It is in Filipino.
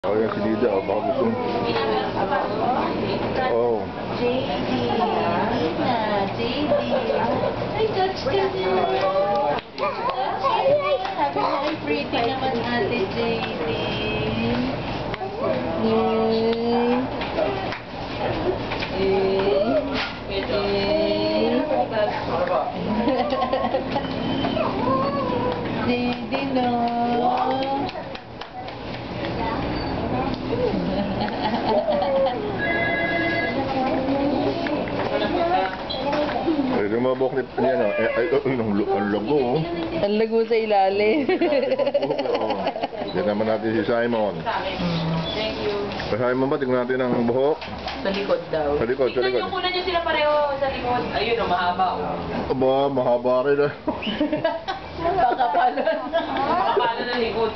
Oh, yan si Dida. Oh, baka gusto mo. Oh. JD. JD. Ay, touch ka niyo. Ay, pretty naman ate JD. JD, no. Pwede mabok niya na. Ang lago. Oh. Ang lago sa ilalim. Yan naman natin si Simon. Thank you. Simon ba? Tingnan natin ang buhok. Sa likod daw. Sa likod, sa likod. Kunan nyo sila pareho sa likod. Ayun o, mahaba o. Aba, mahaba rin ah. Baka pala. Makapalo na likod.